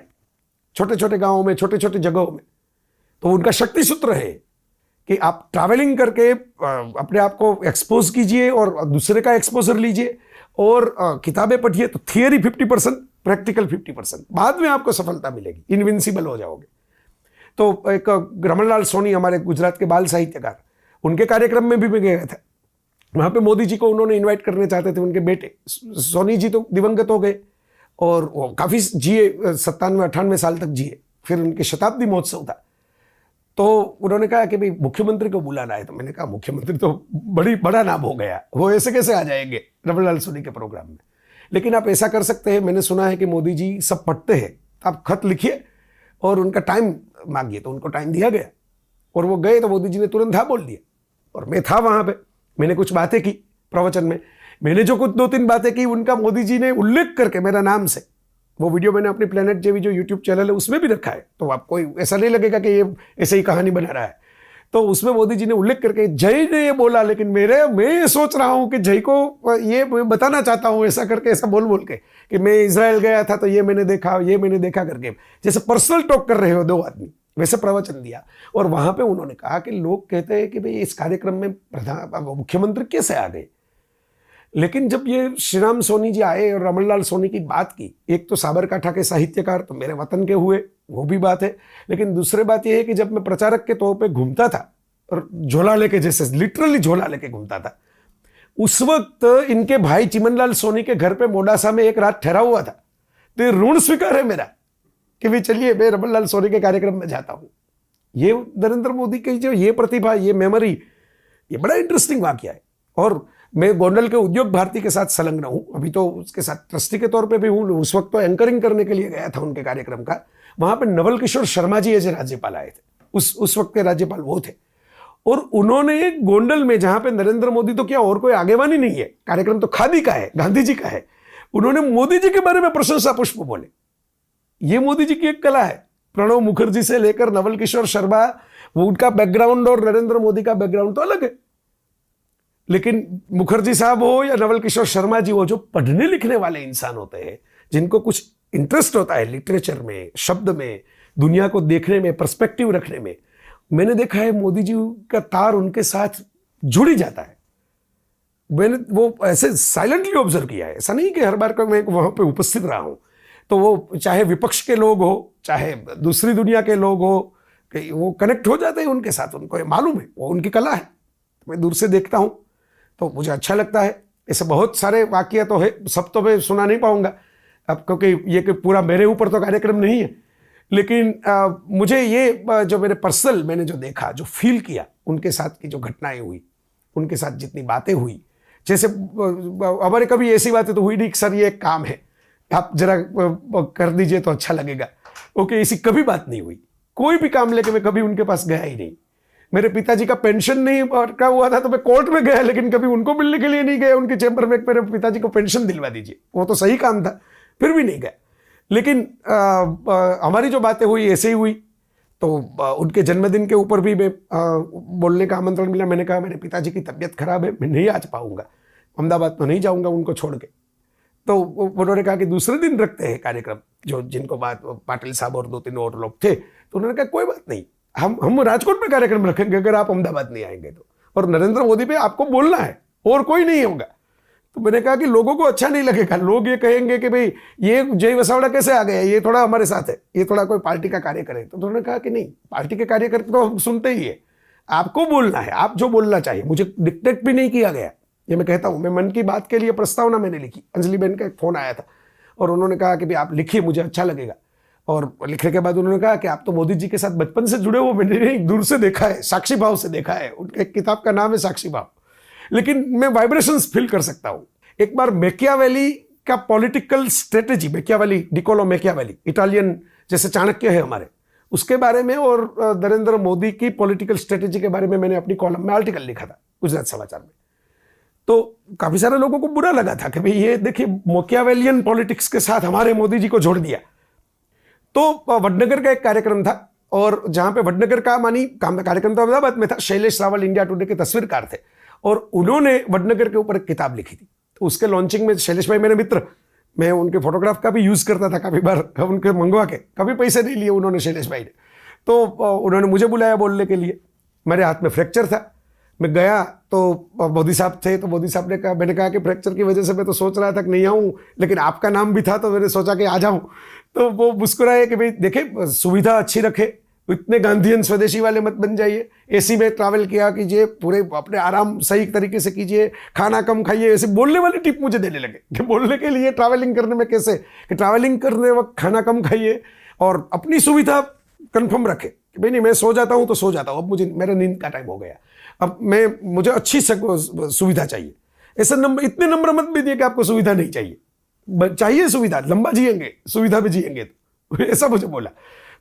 छोटे छोटे गांवों में, छोटे छोटे जगहों में। तो उनका शक्ति सूत्र है कि आप ट्रैवलिंग करके अपने आप को एक्सपोज कीजिए और दूसरे का एक्सपोजर लीजिए, और किताबें पढ़िए। तो थियरी 50%, प्रैक्टिकल 50%, बाद में आपको सफलता मिलेगी, इनविंसिबल हो जाओगे। तो एक रमनलाल सोनी, हमारे गुजरात के बाल साहित्यकार, उनके कार्यक्रम में भी मैं गया था। वहाँ पे मोदी जी को उन्होंने इनवाइट करने चाहते थे। उनके बेटे सोनी जी तो दिवंगत हो गए और वो काफ़ी जिए, 97-98 साल तक जिए। फिर उनके शताब्दी महोत्सव था, तो उन्होंने कहा कि भाई मुख्यमंत्री को बुलाना है। तो मैंने कहा मुख्यमंत्री तो बड़ा नाम हो गया, वो ऐसे कैसे आ जाएंगे रमनलाल सोनी के प्रोग्राम में। लेकिन आप ऐसा कर सकते हैं, मैंने सुना है कि मोदी जी सब पढ़ते हैं, आप खत लिखिए और उनका टाइम मांगिए। तो उनको टाइम दिया गया और वो गए, तो मोदी जी ने तुरंत हाँ बोल दिया। और मैं था वहाँ पे, मैंने कुछ बातें की प्रवचन में। मैंने जो कुछ 2-3 बातें की, उनका मोदी जी ने उल्लेख करके मेरा नाम से, वो वीडियो मैंने अपनी प्लेनेट जेवी जो यूट्यूब चैनल है उसमें भी रखा है, तो आपको ऐसा नहीं लगेगा कि ये ऐसे ही कहानी बना रहा है। तो उसमें मोदी जी ने उल्लेख करके जय ने ये बोला, लेकिन मैं ये सोच रहा हूँ कि जय को ये बताना चाहता हूँ, ऐसा करके, ऐसा बोल के कि मैं इजराइल गया था तो ये मैंने देखा करके, जैसे पर्सनल टॉक कर रहे हो 2 आदमी, वैसे प्रवचन दिया। और वहां पे उन्होंने कहा कि लोग कहते हैं कि भाई इस कार्यक्रम में मुख्यमंत्री कैसे आ गए। लेकिन जब ये श्री राम सोनी जी आए और रमनलाल सोनी की बात की, एक तो साबरकाठा के साहित्यकार तो मेरे वतन के हुए, वो भी बात है, लेकिन दूसरी बात ये है कि जब मैं प्रचारक के तौर पे घूमता था और झोला लेके, जैसे लिटरली झोला लेके घूमता था, उस वक्त इनके भाई चिमनलाल सोनी के घर पे मोडासा में एक रात ठहरा हुआ था। तो ये ऋण स्वीकार है मेरा कि भाई चलिए मैं रमनलाल सोनी के कार्यक्रम में जाता हूं। ये नरेंद्र मोदी की जो ये प्रतिभा, ये मेमोरी, ये बड़ा इंटरेस्टिंग वाकया है। और मैं गोंडल के उद्योग भारती के साथ संलग्न हूं, अभी तो उसके साथ ट्रस्टी के तौर पे भी हूं। उस वक्त तो एंकरिंग करने के लिए गया था उनके कार्यक्रम का। वहां पे नवल किशोर शर्मा जी एज राज्यपाल आए थे, उस वक्त के राज्यपाल वो थे। और उन्होंने गोंडल में, जहां पे नरेंद्र मोदी तो क्या और कोई आगेवानी नहीं है, कार्यक्रम तो खादी का है, गांधी जी का है, उन्होंने मोदी जी के बारे में प्रशंसा पुष्प बोले। ये मोदी जी की एक कला है। प्रणब मुखर्जी से लेकर नवल किशोर शर्मा, वो उनका बैकग्राउंड और नरेंद्र मोदी का बैकग्राउंड तो अलग है, लेकिन मुखर्जी साहब हो या नवल किशोर शर्मा जी हो, जो पढ़ने लिखने वाले इंसान होते हैं, जिनको कुछ इंटरेस्ट होता है लिटरेचर में, शब्द में, दुनिया को देखने में, पर्सपेक्टिव रखने में, मैंने देखा है मोदी जी का तार उनके साथ जुड़ ही जाता है। मैंने वो ऐसे साइलेंटली ऑब्जर्व किया है। ऐसा नहीं कि हर बार का मैं वहां पे उपस्थित रहा हूं, तो वो चाहे विपक्ष के लोग हो, चाहे दूसरी दुनिया के लोग हो, कि वो कनेक्ट हो जाते हैं उनके साथ, उनको ये मालूम है, वो उनकी कला है। मैं दूर से देखता हूं तो मुझे अच्छा लगता है। ऐसे बहुत सारे वाक्य तो है, सब तो मैं सुना नहीं पाऊंगा अब, क्योंकि ये कि पूरा मेरे ऊपर तो कार्यक्रम नहीं है, लेकिन मुझे ये जो मेरे पर्सनल, मैंने जो देखा, जो फील किया, उनके साथ की जो घटनाएं हुई, उनके साथ जितनी बातें हुई, जैसे हमारे कभी ऐसी बातें तो हुई नहीं कि सर ये एक काम है, आप जरा कर दीजिए तो अच्छा लगेगा, ओके, ऐसी कभी बात नहीं हुई। कोई भी काम लेके मैं कभी उनके पास गया ही नहीं। मेरे पिताजी का पेंशन नहीं का हुआ था तो मैं कोर्ट में गया, लेकिन कभी उनको मिलने के लिए नहीं गया उनके चैम्बर में, मेरे पिताजी को पेंशन दिलवा दीजिए, वो तो सही काम था, फिर भी नहीं गया। लेकिन हमारी जो बातें हुई ऐसे ही हुई। तो उनके जन्मदिन के ऊपर भी मैं बोलने का आमंत्रण मिला। मैंने कहा मेरे पिताजी की तबीयत खराब है, मैं नहीं आ पाऊंगा, अहमदाबाद तो नहीं जाऊंगा उनको छोड़ के। तो उन्होंने कहा कि दूसरे दिन रखते हैं कार्यक्रम, जो जिनको बात पाटिल साहब और 2-3 और लोग थे। तो उन्होंने कहा कोई बात नहीं, हम राजकोट में कार्यक्रम रखेंगे अगर आप अहमदाबाद नहीं आएंगे तो, और नरेंद्र मोदी पे आपको बोलना है और कोई नहीं होगा। तो मैंने कहा कि लोगों को अच्छा नहीं लगेगा, लोग ये कहेंगे कि भाई ये जय वसावड़ा कैसे आ गया, ये थोड़ा हमारे साथ है, ये थोड़ा कोई पार्टी का कार्य करे। तो उन्होंने कहा कि नहीं, पार्टी के कार्यकर्ता तो हम सुनते ही है, आपको बोलना है, आप जो बोलना चाहिए। मुझे डिक्टेट भी नहीं किया गया, ये मैं कहता हूं। मैं मन की बात के लिए प्रस्तावना मैंने लिखी, अंजलि बहन का एक फोन आया था और उन्होंने कहा कि भाई आप लिखिए, मुझे अच्छा लगेगा। और लिखने के बाद उन्होंने कहा कि आप तो मोदी जी के साथ बचपन से जुड़े हो, मैंने एक दूर से देखा है, साक्षी भाव से देखा है। उनके एक किताब का नाम है साक्षी भाव, लेकिन मैं वाइब्रेशंस फील कर सकता हूं। एक बार मैकियावेली का political strategy, Machiavelli, Niccolo Machiavelli, Italian जैसे चाणक्य है हमारे, उसके बारे में और नरेंद्र मोदी की पॉलिटिकल स्ट्रेटेजी के बारे में मैंने अपनी कॉलम में आर्टिकल लिखा था गुजरात समाचार में। तो काफी सारे लोगों को बुरा लगा था कि भाई ये देखिए मैकियावेलियन पॉलिटिक्स के साथ हमारे मोदी जी को जोड़ दिया। तो वडनगर का एक कार्यक्रम था, और जहां पे वडनगर का कार्यक्रम तो अहमदाबाद में था। शैलेश रावल इंडिया टुडे के तस्वीरकार थे और उन्होंने वडनगर के ऊपर एक किताब लिखी थी। तो उसके लॉन्चिंग में शैलेश भाई मेरे मित्र, मैं उनके फोटोग्राफ का भी यूज करता था काफी बार, उनके मंगवा के, कभी पैसे नहीं लिए उन्होंने, शैलेश भाई ने। तो उन्होंने मुझे बुलाया बोलने के लिए, मेरे हाथ में फ्रैक्चर था। मैं गया तो मोदी साहब थे, तो मोदी साहब ने कहा, मैंने कहा कि फ्रैक्चर की वजह से मैं तो सोच रहा था कि नहीं आऊं, लेकिन आपका नाम भी था तो मैंने सोचा कि आ जाऊं। तो वो मुस्कुराए कि भाई देखिए सुविधा अच्छी रखे, इतने गांधीयन स्वदेशी वाले मत बन जाइए, एसी में ट्रैवल किया कीजिए, पूरे अपने आराम सही तरीके से कीजिए, खाना कम खाइए, ऐसे बोलने वाली टिप मुझे देने लगे कि बोलने के लिए ट्रैवलिंग करने में कैसे, कि ट्रैवलिंग करने वक्त खाना कम खाइए और अपनी सुविधा कंफर्म रखे कि भाई नहीं मैं सो जाता हूं तो सो जाता हूं, अब मुझे मेरा नींद का टाइम हो गया, अब मुझे अच्छी सुविधा चाहिए। ऐसा इतने नंबर मत भी दिए कि आपको सुविधा नहीं चाहिए सुविधा, लंबा जिएंगे सुविधा भी जिएंगे, तो ऐसा मुझे बोला।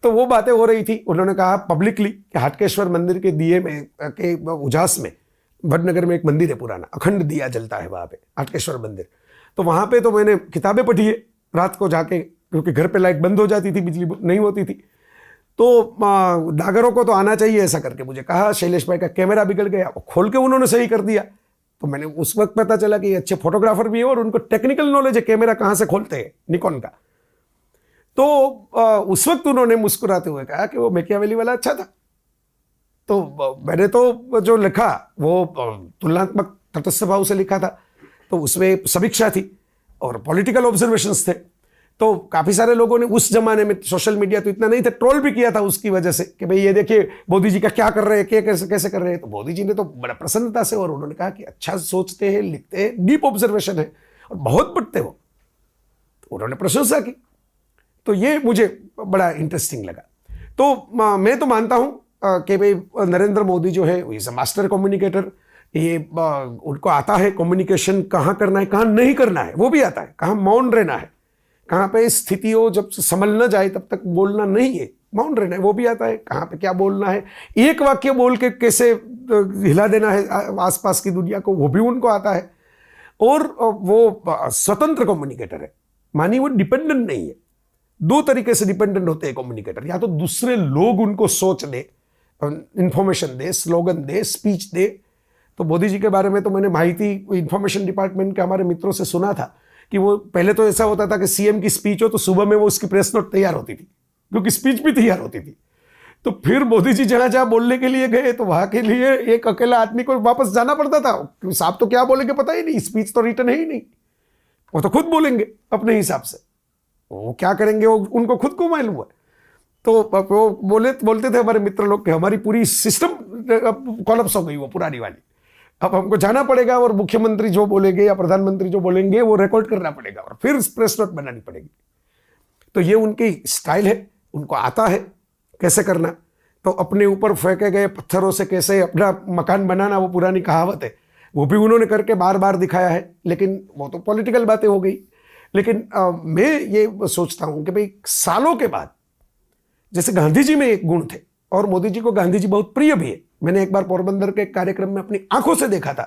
तो वो बातें हो रही थी। उन्होंने कहा पब्लिकली कि हाटकेश्वर मंदिर के दिए में के उजास में, वडनगर में एक मंदिर है पुराना, अखंड दिया जलता है वहां पे, हाटकेश्वर मंदिर। तो वहां पे तो मैंने किताबें पढ़ी है रात को जाके, क्योंकि घर पे लाइट बंद हो जाती थी, बिजली नहीं होती थी। तो नागरों को तो आना चाहिए ऐसा करके मुझे कहा। शैलेश भाई का कैमरा बिगड़ गया, खोल के उन्होंने सही कर दिया। तो मैंने उस वक्त पता चला कि अच्छे फोटोग्राफर भी है और उनको टेक्निकल नॉलेज है, कैमरा कहां से खोलते हैं, निकॉन का। तो उस वक्त उन्होंने मुस्कुराते हुए कहा कि वो मैकियावेली वाला अच्छा था। तो मैंने तो जो लिखा वो तुलनात्मक तटस्थ भाव से लिखा था। तो उसमें समीक्षा थी और पॉलिटिकल ऑब्जर्वेशंस थे। तो काफ़ी सारे लोगों ने उस जमाने में, सोशल मीडिया तो इतना नहीं था, ट्रोल भी किया था उसकी वजह से कि भाई ये देखिए मोदी जी का क्या कर रहे हैं, क्या कैसे कैसे कर रहे हैं। तो मोदी जी ने तो बड़ा प्रसन्नता से, और उन्होंने कहा कि अच्छा सोचते हैं, लिखते हैं, डीप ऑब्जर्वेशन है और बहुत पढ़ते हो, तो उन्होंने प्रशंसा की। तो ये मुझे बड़ा इंटरेस्टिंग लगा। तो मैं तो मानता हूँ कि भाई नरेंद्र मोदी जो है इज अ मास्टर कम्युनिकेटर। ये उनको आता है कम्युनिकेशन कहाँ करना है, कहाँ नहीं करना है, वो भी आता है। कहाँ मौन रहना है, कहाँ पे स्थिति हो जब संभल न जाए तब तक बोलना नहीं है, मौन रहना है, वो भी आता है। कहाँ पे क्या बोलना है, एक वाक्य बोल के कैसे हिला देना है आसपास की दुनिया को, वो भी उनको आता है। और वो स्वतंत्र कम्युनिकेटर है, मानिए वो डिपेंडेंट नहीं है। दो तरीके से डिपेंडेंट होते हैं कम्युनिकेटर, या तो दूसरे लोग उनको सोच दे, इंफॉर्मेशन दे, स्लोगन दे, स्पीच दे। तो मोदी जी के बारे में तो मैंने माहिती इंफॉर्मेशन डिपार्टमेंट के हमारे मित्रों से सुना था कि वो पहले तो ऐसा होता था कि सीएम की स्पीच हो तो सुबह में वो उसकी प्रेस नोट तैयार होती थी, क्योंकि स्पीच भी तैयार होती थी। तो फिर मोदी जी जहां जहां बोलने के लिए गए तो वहां के लिए एक अकेला आदमी को वापस जाना पड़ता था, क्योंकि साहब तो क्या बोलेंगे पता ही नहीं, स्पीच तो रिटन है ही नहीं, वो तो खुद बोलेंगे अपने हिसाब से, वो क्या करेंगे वो उनको खुद को मालूम है। तो वो बोलते थे हमारे मित्र लोग कि हमारी पूरी सिस्टम कॉलप्स हो गई वो पुरानी वाली, अब हमको जाना पड़ेगा और मुख्यमंत्री जो बोलेंगे या प्रधानमंत्री जो बोलेंगे वो रिकॉर्ड करना पड़ेगा और फिर प्रेस नोट बनानी पड़ेगी। तो ये उनकी स्टाइल है, उनको आता है कैसे करना। तो अपने ऊपर फेंके गए पत्थरों से कैसे अपना मकान बनाना, वो पुरानी कहावत है, वो भी उन्होंने करके बार बार दिखाया है। लेकिन वो तो पॉलिटिकल बातें हो गई। लेकिन मैं ये सोचता हूँ कि भाई सालों के बाद, जैसे गांधी जी में एक गुण थे और मोदी जी को गांधी जी बहुत प्रिय भी है। मैंने एक बार पोरबंदर के कार्यक्रम में अपनी आंखों से देखा था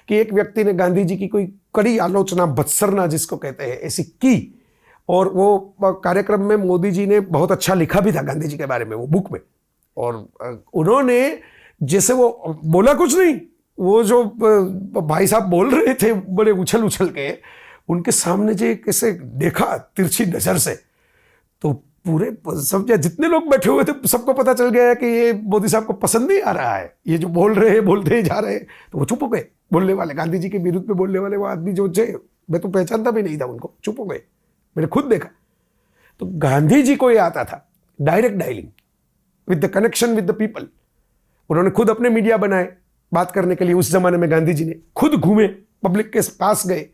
कि एक व्यक्ति ने गांधी जी की कोई कड़ी आलोचना, बदसरना जिसको कहते हैं, ऐसी की। और वो कार्यक्रम में मोदी जी ने बहुत अच्छा लिखा भी था गांधी जी के बारे में, वो बुक में। और उन्होंने जैसे वो बोला कुछ नहीं, वो जो भाई साहब बोल रहे थे बड़े उछल उछल के, उनके सामने जो कैसे देखा तिरछी नजर से, तो पूरे सब जितने लोग बैठे हुए थे सबको पता चल गया कि ये मोदी साहब को पसंद नहीं आ रहा है, ये जो बोल रहे हैं बोलते ही जा रहे हैं। तो वो चुप हो गए, बोलने वाले गांधी जी के विरुद्ध में बोलने वाले वो आदमी जो थे, मैं तो पहचानता भी नहीं था उनको, चुप हो गए। मैंने खुद देखा। तो गांधी जी को ये आता था direct dialling with the connection with the people. उन्होंने खुद अपने मीडिया बनाए बात करने के लिए। उस जमाने में गांधी जी ने खुद घूमे, पब्लिक के पास गए।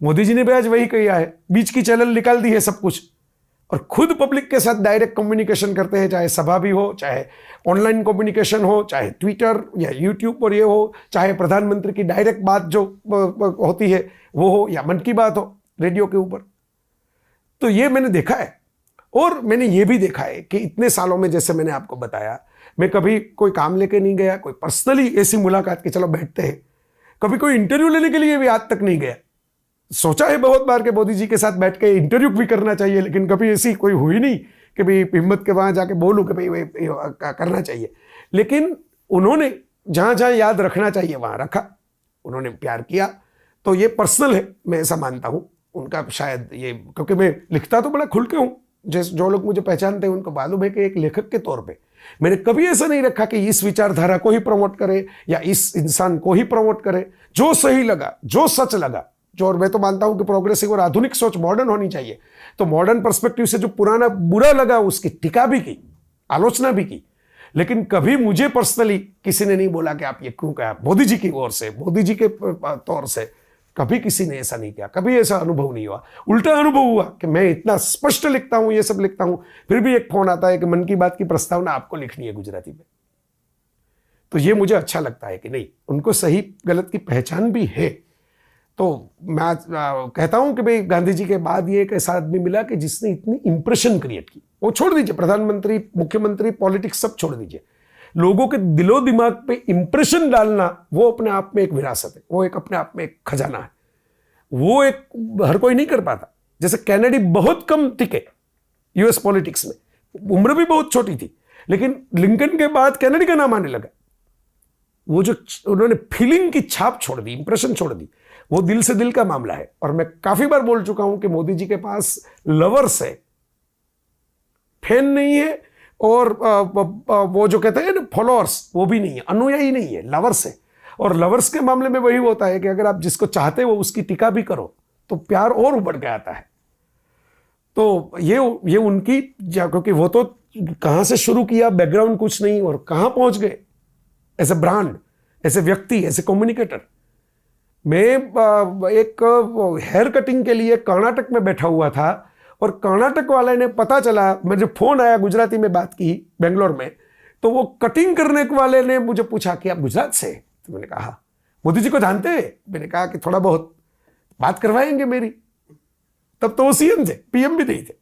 मोदी जी ने भी आज वही किया है, बीच की चैनल निकाल दी है सब कुछ, और खुद पब्लिक के साथ डायरेक्ट कम्युनिकेशन करते हैं, चाहे सभा भी हो, चाहे ऑनलाइन कम्युनिकेशन हो, चाहे ट्विटर या यूट्यूब पर ये हो, चाहे प्रधानमंत्री की डायरेक्ट बात जो होती है वो हो, या मन की बात हो रेडियो के ऊपर। तो ये मैंने देखा है। और मैंने ये भी देखा है कि इतने सालों में, जैसे मैंने आपको बताया, मैं कभी कोई काम लेके नहीं गया, कोई पर्सनली ऐसी मुलाकात की चलो बैठते हैं, कभी कोई इंटरव्यू लेने के लिए भी आज तक नहीं गया। सोचा है बहुत बार कि मोदी जी के साथ बैठ के इंटरव्यू भी करना चाहिए, लेकिन कभी ऐसी कोई हुई नहीं कि भाई हिम्मत के वहाँ जाके बोलूँ कि भाई करना चाहिए। लेकिन उन्होंने जहाँ जहाँ याद रखना चाहिए वहाँ रखा, उन्होंने प्यार किया। तो ये पर्सनल है, मैं ऐसा मानता हूँ उनका। शायद ये क्योंकि मैं लिखता तो बड़ा खुल के हूँ, जो लोग मुझे पहचानते हैं उनको मालूम है कि एक लेखक के तौर पे मैंने कभी ऐसा नहीं रखा कि इस विचारधारा को ही प्रमोट करे या इस इंसान को ही प्रमोट करे। जो सही लगा, जो सच लगा, जो, और मैं तो मानता हूं कि प्रोग्रेसिव और आधुनिक सोच मॉडर्न होनी चाहिए, तो मॉडर्न पर्सपेक्टिव से जो पुराना बुरा लगा उसकी टीका भी की, आलोचना भी की। लेकिन कभी मुझे पर्सनली किसी ने नहीं बोला कि आप ये क्यों कहा, मोदी जी की ओर से, मोदी जी के तौर से कभी किसी ने ऐसा नहीं किया। कभी ऐसा अनुभव नहीं हुआ। उल्टा अनुभव हुआ कि मैं इतना स्पष्ट लिखता हूं, ये सब लिखता हूं, फिर भी एक फोन आता है कि मन की बात की प्रस्तावना आपको लिखनी है गुजराती में। तो ये मुझे अच्छा लगता है कि नहीं, उनको सही गलत की पहचान भी है। तो मैं कहता हूं कि भाई गांधी जी के बाद ये एक ऐसा आदमी मिला कि जिसने इतनी इंप्रेशन क्रिएट की। वो छोड़ दीजिए प्रधानमंत्री, मुख्यमंत्री, पॉलिटिक्स सब छोड़ दीजिए, लोगों के दिलो दिमाग पे इंप्रेशन डालना वो अपने आप में एक विरासत है, वो एक अपने आप में एक खजाना है। वो एक हर कोई नहीं कर पाता। जैसे कैनेडी बहुत कम टिके यूएस पॉलिटिक्स में, उम्र भी बहुत छोटी थी, लेकिन लिंकन के बाद कैनेडी का नाम आने लगा। वो जो उन्होंने फीलिंग की छाप छोड़ दी, इंप्रेशन छोड़ दी, वो दिल से दिल का मामला है। और मैं काफी बार बोल चुका हूं कि मोदी जी के पास लवर्स है, फैन नहीं है, और वो जो कहते हैं ना फॉलोअर्स, वो भी नहीं है, अनुयायी नहीं है, लवर्स है। और लवर्स के मामले में वही होता है कि अगर आप जिसको चाहते हो उसकी टीका भी करो तो प्यार और उबड़ के आता है। तो ये उनकी, क्योंकि वो तो कहाँ से शुरू किया, बैकग्राउंड कुछ नहीं, और कहाँ पहुंच गए as a brand, as a व्यक्ति, एज ए कम्युनिकेटर। मैं एक हेयर कटिंग के लिए कर्नाटक में बैठा हुआ था और कर्नाटक वाले ने, पता चला, मुझे फोन आया, गुजराती में बात की बेंगलोर में, तो वो कटिंग करने वाले ने मुझे पूछा कि आप गुजरात से? तो मैंने कहा मोदी जी को जानते हैं? मैंने कहा कि थोड़ा बहुत बात करवाएंगे मेरी। तब तो वो सीएम थे, पीएम भी नहीं थे।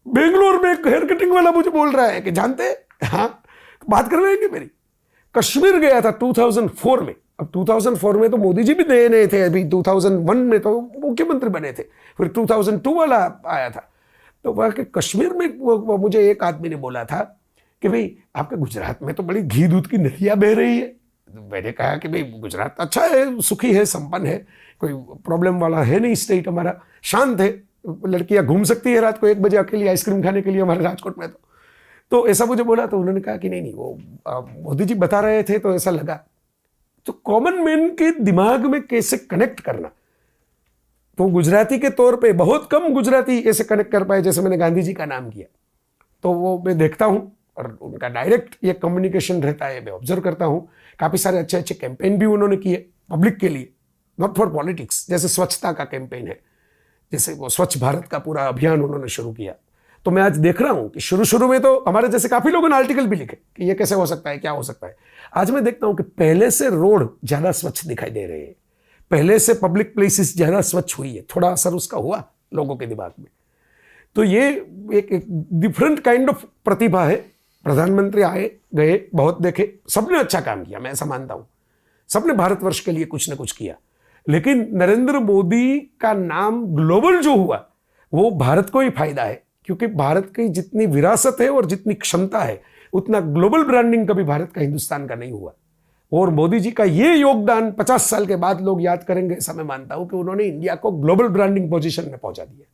बेंगलोर में एक हेयर कटिंग वाला मुझे बोल रहा है कि जानते हैं? हाँ, बात करवाएंगे मेरी। कश्मीर गया था 2004 में। अब 2004 में तो मोदी जी भी नए नए थे, अभी 2001 में तो मुख्यमंत्री बने थे, फिर 2002 वाला आया था। तो वहाँ के कश्मीर में वो मुझे एक आदमी ने बोला था कि भाई आपके गुजरात में तो बड़ी घी दूध की नदियाँ बह रही है। मैंने कहा कि भाई गुजरात अच्छा है, सुखी है, संपन्न है, कोई प्रॉब्लम वाला है नहीं, स्टेट हमारा शांत है, लड़कियां घूम सकती है रात को 1 बजे अकेली आइसक्रीम खाने के लिए हमारे राजकोट में। तो ऐसा मुझे बोला। तो उन्होंने कहा कि नहीं, वो मोदी जी बता रहे थे तो ऐसा लगा। तो कॉमन मैन के दिमाग में कैसे कनेक्ट करना, तो गुजराती के तौर पे बहुत कम गुजराती ऐसे कनेक्ट कर पाए जैसे मैंने गांधी जी का नाम किया। तो वो मैं देखता हूँ और उनका डायरेक्ट ये कम्युनिकेशन रहता है, मैं ऑब्जर्व करता हूँ। काफ़ी सारे अच्छे अच्छे कैंपेन भी उन्होंने किए पब्लिक के लिए, नॉट फॉर पॉलिटिक्स। जैसे स्वच्छता का कैंपेन है, जैसे वो स्वच्छ भारत का पूरा अभियान उन्होंने शुरू किया। तो मैं आज देख रहा हूँ कि शुरू में तो हमारे जैसे काफ़ी लोगों ने आर्टिकल भी लिखे कि ये कैसे हो सकता है, क्या हो सकता है। आज मैं देखता हूँ कि पहले से रोड ज़्यादा स्वच्छ दिखाई दे रहे हैं, पहले से पब्लिक प्लेसेस ज़्यादा स्वच्छ हुई है, थोड़ा असर उसका हुआ लोगों के दिमाग में। तो ये एक डिफरेंट काइंड ऑफ प्रतिभा है। प्रधानमंत्री आए गए, बहुत देखे, सबने अच्छा काम किया, मैं ऐसा मानता हूँ। सबने भारतवर्ष के लिए कुछ ना कुछ किया। लेकिन नरेंद्र मोदी का नाम ग्लोबल जो हुआ वो भारत को ही फायदा है, क्योंकि भारत की जितनी विरासत है और जितनी क्षमता है उतना ग्लोबल ब्रांडिंग कभी भारत का, हिंदुस्तान का नहीं हुआ। और मोदी जी का ये योगदान 50 साल के बाद लोग याद करेंगे, ऐसा मैं मानता हूं कि उन्होंने इंडिया को ग्लोबल ब्रांडिंग पोजीशन में पहुंचा दिया।